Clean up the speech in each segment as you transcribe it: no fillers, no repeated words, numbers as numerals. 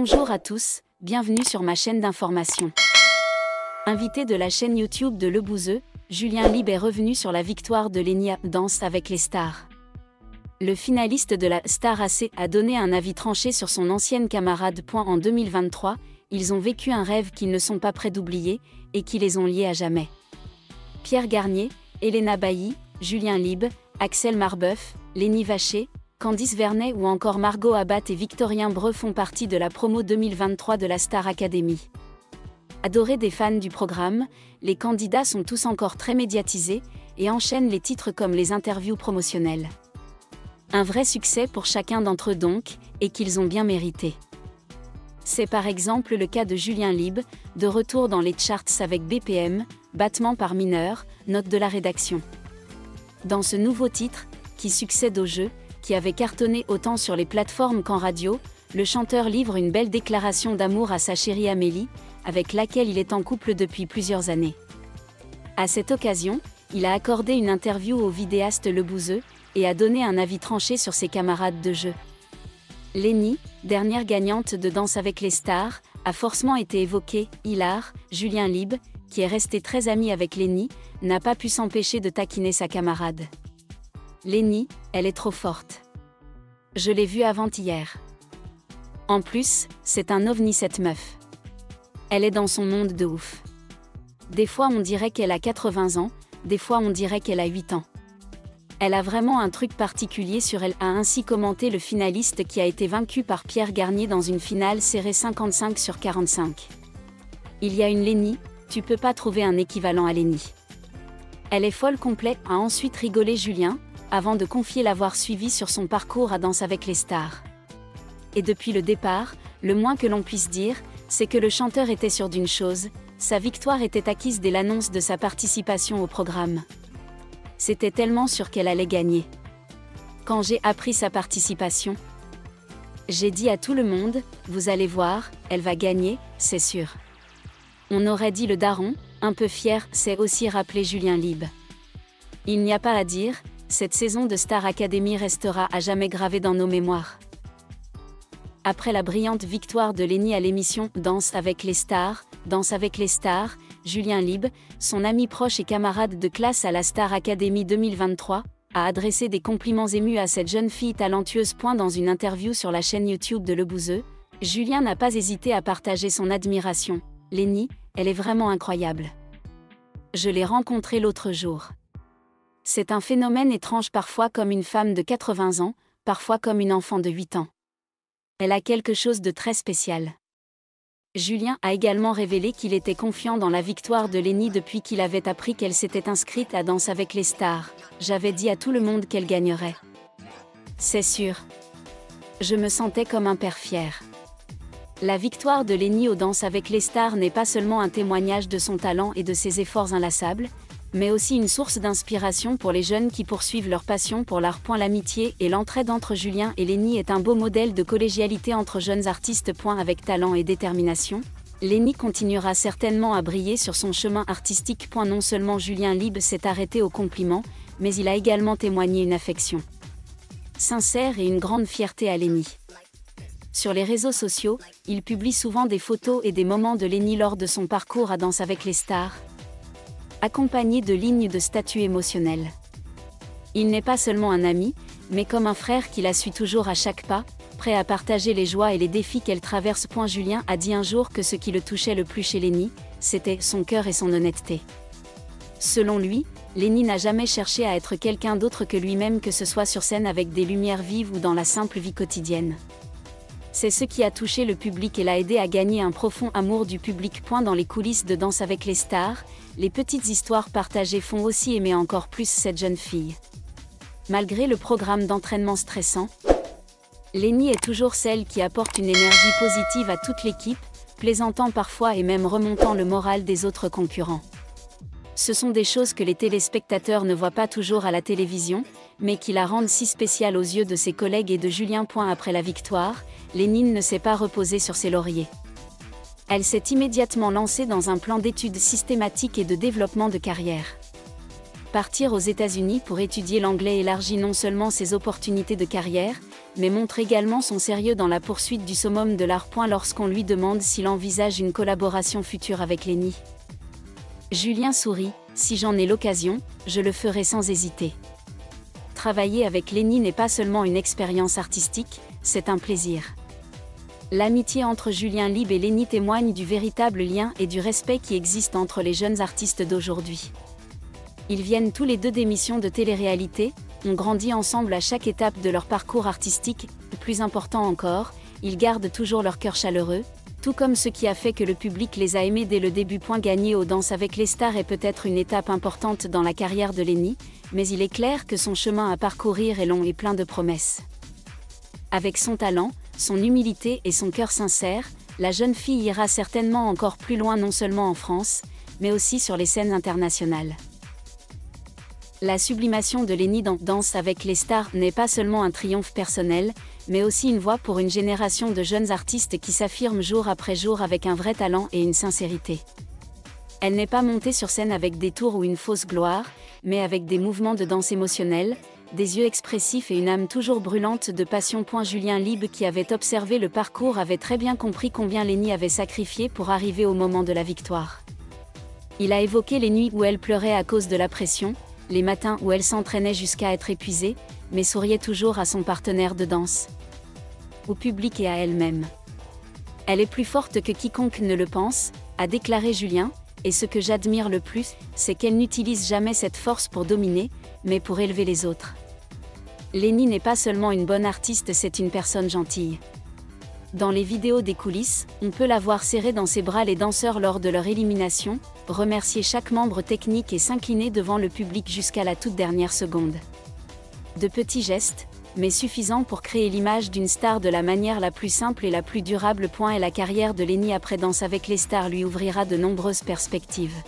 Bonjour à tous, bienvenue sur ma chaîne d'information. Invité de la chaîne YouTube de Le Bouzeux, Julien Libre est revenu sur la victoire de Lenny à Danse avec les stars. Le finaliste de la Star AC a donné un avis tranché sur son ancienne camarade. En 2023, ils ont vécu un rêve qu'ils ne sont pas prêts d'oublier et qui les ont liés à jamais. Pierre Garnier, Elena Bailly, Julien Libre, Axel Marbeuf, Lenny Vacher, Candice Vernet ou encore Margot Abat et Victorien Breu font partie de la promo 2023 de la Star Academy. Adorés des fans du programme, les candidats sont tous encore très médiatisés et enchaînent les titres comme les interviews promotionnelles. Un vrai succès pour chacun d'entre eux donc, et qu'ils ont bien mérité. C'est par exemple le cas de Julien Libre, de retour dans les charts avec BPM, Battement par mineur, note de la rédaction. Dans ce nouveau titre, qui succède au jeu, qui avait cartonné autant sur les plateformes qu'en radio, le chanteur livre une belle déclaration d'amour à sa chérie Amélie, avec laquelle il est en couple depuis plusieurs années. À cette occasion, il a accordé une interview au vidéaste Le Bouzeux, et a donné un avis tranché sur ses camarades de jeu. Lenny, dernière gagnante de Danse avec les stars, a forcément été évoquée. Hilar, Julien Libre, qui est resté très ami avec Lenny, n'a pas pu s'empêcher de taquiner sa camarade. Lenny, elle est trop forte. Je l'ai vue avant-hier. En plus, c'est un ovni cette meuf. Elle est dans son monde de ouf. Des fois on dirait qu'elle a 80 ans, des fois on dirait qu'elle a 8 ans. Elle a vraiment un truc particulier sur elle, a ainsi commenté le finaliste qui a été vaincu par Pierre Garnier dans une finale serrée 55-45. Il y a une Lenny, tu peux pas trouver un équivalent à Lenny. Elle est folle complète, a ensuite rigolé Julien, avant de confier l'avoir suivi sur son parcours à Danse avec les stars. Et depuis le départ, le moins que l'on puisse dire, c'est que le chanteur était sûr d'une chose, sa victoire était acquise dès l'annonce de sa participation au programme. C'était tellement sûr qu'elle allait gagner. Quand j'ai appris sa participation, j'ai dit à tout le monde, vous allez voir, elle va gagner, c'est sûr. On aurait dit le daron, un peu fier, c'est aussi rappelé Julien Libre. Il n'y a pas à dire, cette saison de Star Academy restera à jamais gravée dans nos mémoires. Après la brillante victoire de Lenny à l'émission Danse avec les stars, Julien Libre, son ami proche et camarade de classe à la Star Academy 2023, a adressé des compliments émus à cette jeune fille talentueuse. Dans une interview sur la chaîne YouTube de Le Bouzeux, Julien n'a pas hésité à partager son admiration. Lenny, elle est vraiment incroyable. Je l'ai rencontrée l'autre jour. C'est un phénomène étrange, parfois comme une femme de 80 ans, parfois comme une enfant de 8 ans. Elle a quelque chose de très spécial. Julien a également révélé qu'il était confiant dans la victoire de Lenny depuis qu'il avait appris qu'elle s'était inscrite à Danse avec les stars. J'avais dit à tout le monde qu'elle gagnerait. C'est sûr. Je me sentais comme un père fier. La victoire de Lenny aux Danse avec les stars n'est pas seulement un témoignage de son talent et de ses efforts inlassables, mais aussi une source d'inspiration pour les jeunes qui poursuivent leur passion pour l'art. L'amitié et l'entraide entre Julien et Lenny est un beau modèle de collégialité entre jeunes artistes. Avec talent et détermination, Lenny continuera certainement à briller sur son chemin artistique. Non seulement Julien Libre s'est arrêté aux compliments, mais il a également témoigné une affection sincère et une grande fierté à Lenny. Sur les réseaux sociaux, il publie souvent des photos et des moments de Lenny lors de son parcours à Danse avec les stars, accompagné de lignes de statut émotionnel. Il n'est pas seulement un ami, mais comme un frère qui la suit toujours à chaque pas, prêt à partager les joies et les défis qu'elle traverse. Julien a dit un jour que ce qui le touchait le plus chez Lenny, c'était son cœur et son honnêteté. Selon lui, Lenny n'a jamais cherché à être quelqu'un d'autre que lui-même, que ce soit sur scène avec des lumières vives ou dans la simple vie quotidienne. C'est ce qui a touché le public et l'a aidé à gagner un profond amour du public. Dans les coulisses de Danse avec les stars, les petites histoires partagées font aussi aimer encore plus cette jeune fille. Malgré le programme d'entraînement stressant, Lenny est toujours celle qui apporte une énergie positive à toute l'équipe, plaisantant parfois et même remontant le moral des autres concurrents. Ce sont des choses que les téléspectateurs ne voient pas toujours à la télévision, mais qui la rendent si spéciale aux yeux de ses collègues et de Julien. Après la victoire, Lenny ne s'est pas reposée sur ses lauriers. Elle s'est immédiatement lancée dans un plan d'études systématique et de développement de carrière. Partir aux États-Unis pour étudier l'anglais élargit non seulement ses opportunités de carrière, mais montre également son sérieux dans la poursuite du summum de l'art. Lorsqu'on lui demande s'il envisage une collaboration future avec Lenny, Julien sourit: si j'en ai l'occasion, je le ferai sans hésiter. Travailler avec Lenny n'est pas seulement une expérience artistique, c'est un plaisir. L'amitié entre Julien Lieb et Lenny témoigne du véritable lien et du respect qui existe entre les jeunes artistes d'aujourd'hui. Ils viennent tous les deux d'émissions de télé-réalité, ont grandi ensemble à chaque étape de leur parcours artistique, plus important encore, ils gardent toujours leur cœur chaleureux, tout comme ce qui a fait que le public les a aimés dès le début. Gagner aux Danses avec les stars est peut-être une étape importante dans la carrière de Lenny, mais il est clair que son chemin à parcourir est long et plein de promesses. Avec son talent, son humilité et son cœur sincère, la jeune fille ira certainement encore plus loin, non seulement en France, mais aussi sur les scènes internationales. La sublimation de Lenny dans Danse avec les stars n'est pas seulement un triomphe personnel, mais aussi une voix pour une génération de jeunes artistes qui s'affirment jour après jour avec un vrai talent et une sincérité. Elle n'est pas montée sur scène avec des tours ou une fausse gloire, mais avec des mouvements de danse émotionnels, des yeux expressifs et une âme toujours brûlante de passion. Julien Lieb, qui avait observé le parcours, avait très bien compris combien Lenny avait sacrifié pour arriver au moment de la victoire. Il a évoqué les nuits où elle pleurait à cause de la pression, les matins où elle s'entraînait jusqu'à être épuisée, mais souriait toujours à son partenaire de danse, au public et à elle-même. Elle est plus forte que quiconque ne le pense, a déclaré Julien, et ce que j'admire le plus, c'est qu'elle n'utilise jamais cette force pour dominer, mais pour élever les autres. Lenny n'est pas seulement une bonne artiste, c'est une personne gentille. Dans les vidéos des coulisses, on peut la voir serrer dans ses bras les danseurs lors de leur élimination, remercier chaque membre technique et s'incliner devant le public jusqu'à la toute dernière seconde. De petits gestes, mais suffisants pour créer l'image d'une star de la manière la plus simple et la plus durable. Et la carrière de Lenny après Danse avec les stars lui ouvrira de nombreuses perspectives.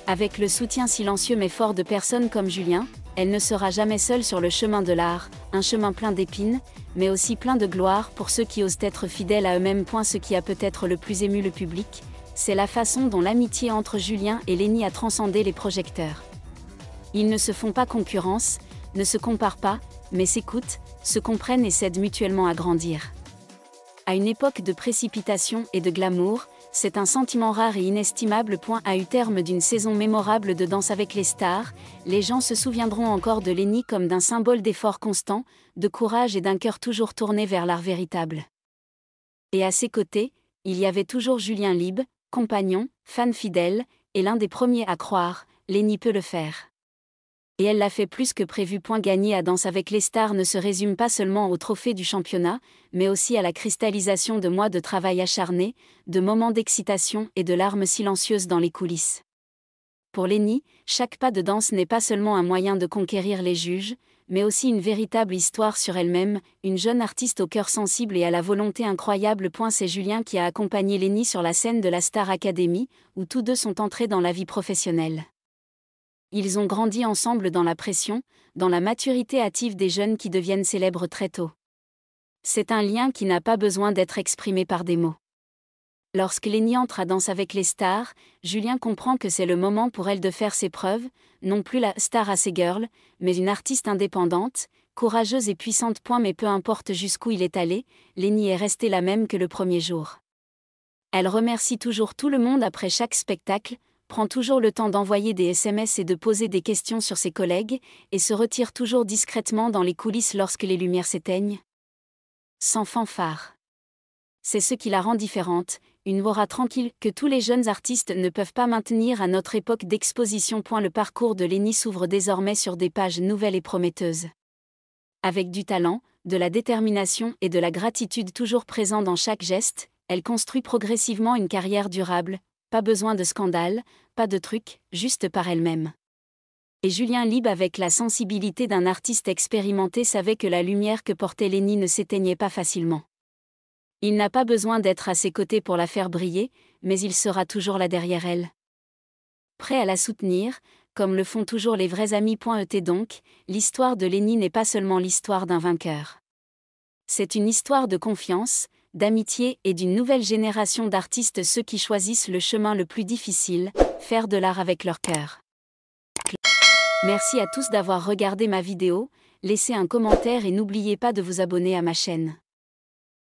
Avec le soutien silencieux mais fort de personnes comme Julien, elle ne sera jamais seule sur le chemin de l'art, un chemin plein d'épines, mais aussi plein de gloire pour ceux qui osent être fidèles à eux-mêmes. Ce qui a peut-être le plus ému le public, c'est la façon dont l'amitié entre Julien et Lenny a transcendé les projecteurs. Ils ne se font pas concurrence, ne se comparent pas, mais s'écoutent, se comprennent et s'aident mutuellement à grandir. À une époque de précipitation et de glamour, c'est un sentiment rare et inestimable. À eu terme d'une saison mémorable de Danse avec les stars, les gens se souviendront encore de Lenny comme d'un symbole d'effort constant, de courage et d'un cœur toujours tourné vers l'art véritable. Et à ses côtés, il y avait toujours Julien Lieb, compagnon, fan fidèle, et l'un des premiers à croire, Lenny peut le faire. Et elle l'a fait plus que prévu. Gagner à Danse avec les stars ne se résume pas seulement au trophée du championnat, mais aussi à la cristallisation de mois de travail acharné, de moments d'excitation et de larmes silencieuses dans les coulisses. Pour Lenny, chaque pas de danse n'est pas seulement un moyen de conquérir les juges, mais aussi une véritable histoire sur elle-même, une jeune artiste au cœur sensible et à la volonté incroyable. C'est Julien qui a accompagné Lenny sur la scène de la Star Academy, où tous deux sont entrés dans la vie professionnelle. Ils ont grandi ensemble dans la pression, dans la maturité hâtive des jeunes qui deviennent célèbres très tôt. C'est un lien qui n'a pas besoin d'être exprimé par des mots. Lorsque Lenny entre à Danse avec les stars, Julien comprend que c'est le moment pour elle de faire ses preuves, non plus la star à ses girls, mais une artiste indépendante, courageuse et puissante. Mais peu importe jusqu'où il est allé, Lenny est restée la même que le premier jour. Elle remercie toujours tout le monde après chaque spectacle, prend toujours le temps d'envoyer des SMS et de poser des questions sur ses collègues, et se retire toujours discrètement dans les coulisses lorsque les lumières s'éteignent. Sans fanfare. C'est ce qui la rend différente, une aura tranquille que tous les jeunes artistes ne peuvent pas maintenir à notre époque d'exposition. Le parcours de Lenny s'ouvre désormais sur des pages nouvelles et prometteuses. Avec du talent, de la détermination et de la gratitude toujours présents dans chaque geste, elle construit progressivement une carrière durable. Pas besoin de scandale, pas de trucs, juste par elle-même. Et Julien Lieb, avec la sensibilité d'un artiste expérimenté, savait que la lumière que portait Lenny ne s'éteignait pas facilement. Il n'a pas besoin d'être à ses côtés pour la faire briller, mais il sera toujours là derrière elle. Prêt à la soutenir, comme le font toujours les vrais amis. Donc, l'histoire de Lenny n'est pas seulement l'histoire d'un vainqueur. C'est une histoire de confiance, d'amitié et d'une nouvelle génération d'artistes, ceux qui choisissent le chemin le plus difficile, faire de l'art avec leur cœur. Merci à tous d'avoir regardé ma vidéo, laissez un commentaire et n'oubliez pas de vous abonner à ma chaîne.